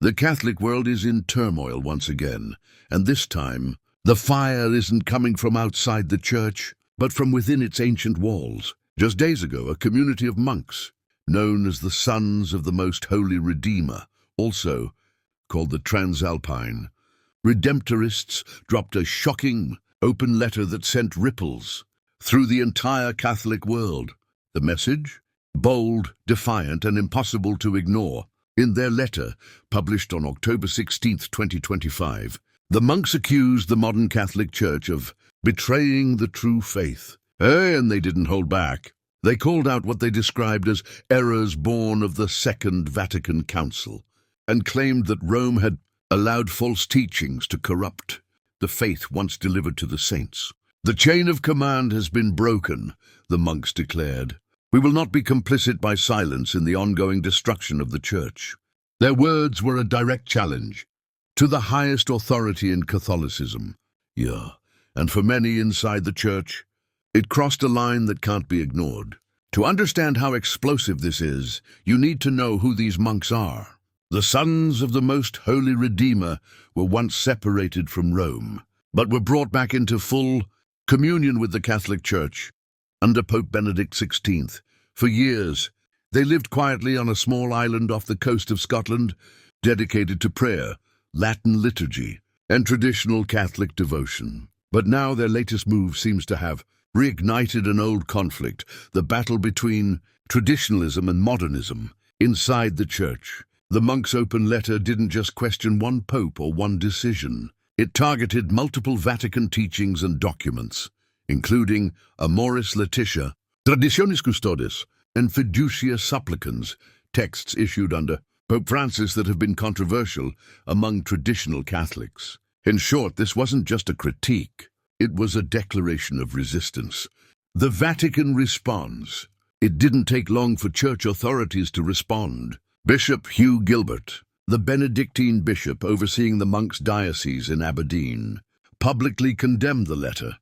The Catholic world is in turmoil once again, and this time, the fire isn't coming from outside the church, but from within its ancient walls. Just days ago, a community of monks, known as the Sons of the Most Holy Redeemer, also called the Transalpine Redemptorists, dropped a shocking, open letter that sent ripples through the entire Catholic world. The message? Bold, defiant, and impossible to ignore. In their letter, published on October 16, 2025, the monks accused the modern Catholic Church of betraying the true faith. And they didn't hold back. They called out what they described as errors born of the Second Vatican Council, and claimed that Rome had allowed false teachings to corrupt the faith once delivered to the saints. The chain of command has been broken, the monks declared. We will not be complicit by silence in the ongoing destruction of the Church. Their words were a direct challenge to the highest authority in Catholicism. And for many inside the Church, it crossed a line that can't be ignored. To understand how explosive this is, you need to know who these monks are. The Sons of the Most Holy Redeemer were once separated from Rome, but were brought back into full communion with the Catholic Church under Pope Benedict XVI. For years, they lived quietly on a small island off the coast of Scotland, dedicated to prayer, Latin liturgy, and traditional Catholic devotion. But now their latest move seems to have reignited an old conflict, the battle between traditionalism and modernism inside the Church. The monks' open letter didn't just question one pope or one decision. It targeted multiple Vatican teachings and documents, including Amoris Laetitia, Traditionis Custodes, and Fiducia Supplicans, texts issued under Pope Francis that have been controversial among traditional Catholics. In short, this wasn't just a critique, it was a declaration of resistance. The Vatican responds. It didn't take long for church authorities to respond. Bishop Hugh Gilbert, the Benedictine bishop overseeing the monks' diocese in Aberdeen, publicly condemned the letter,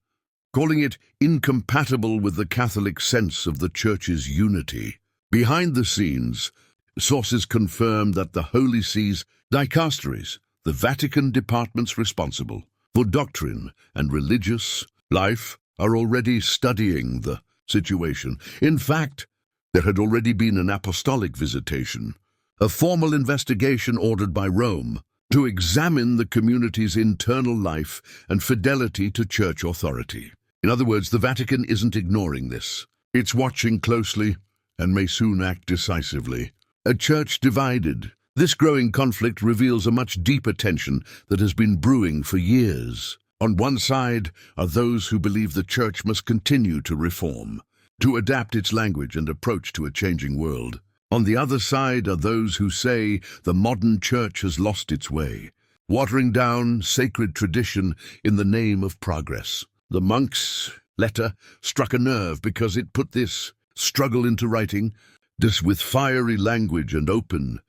calling it incompatible with the Catholic sense of the Church's unity. Behind the scenes, sources confirmed that the Holy See's dicasteries, the Vatican departments responsible for doctrine and religious life, are already studying the situation. In fact, there had already been an apostolic visitation, a formal investigation ordered by Rome to examine the community's internal life and fidelity to church authority. In other words, the Vatican isn't ignoring this. It's watching closely and may soon act decisively. A church divided. This growing conflict reveals a much deeper tension that has been brewing for years. On one side are those who believe the Church must continue to reform, to adapt its language and approach to a changing world. On the other side are those who say the modern Church has lost its way, watering down sacred tradition in the name of progress. The monks' letter struck a nerve because it put this struggle into writing, this with fiery language and open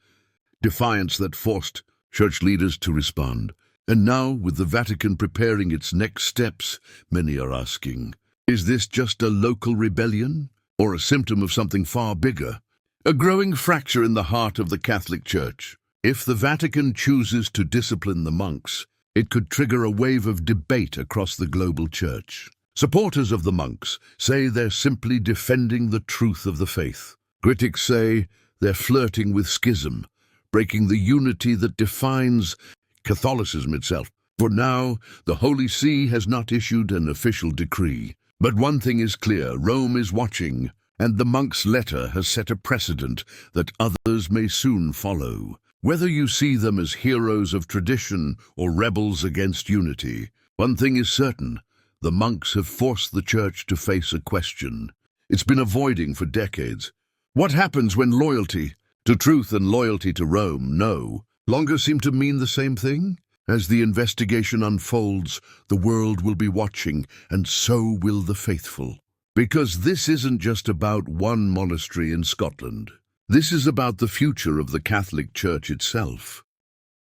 defiance that forced church leaders to respond. And now, with the Vatican preparing its next steps, many are asking, is this just a local rebellion or a symptom of something far bigger? A growing fracture in the heart of the Catholic Church. If the Vatican chooses to discipline the monks, it could trigger a wave of debate across the global Church. Supporters of the monks say they're simply defending the truth of the faith. Critics say they're flirting with schism, breaking the unity that defines Catholicism itself. For now, the Holy See has not issued an official decree. But one thing is clear, Rome is watching, and the monks' letter has set a precedent that others may soon follow. Whether you see them as heroes of tradition or rebels against unity, one thing is certain, the monks have forced the Church to face a question it's been avoiding for decades. What happens when loyalty to truth and loyalty to Rome no longer seem to mean the same thing? As the investigation unfolds, the world will be watching, and so will the faithful. Because this isn't just about one monastery in Scotland. This is about the future of the Catholic Church itself.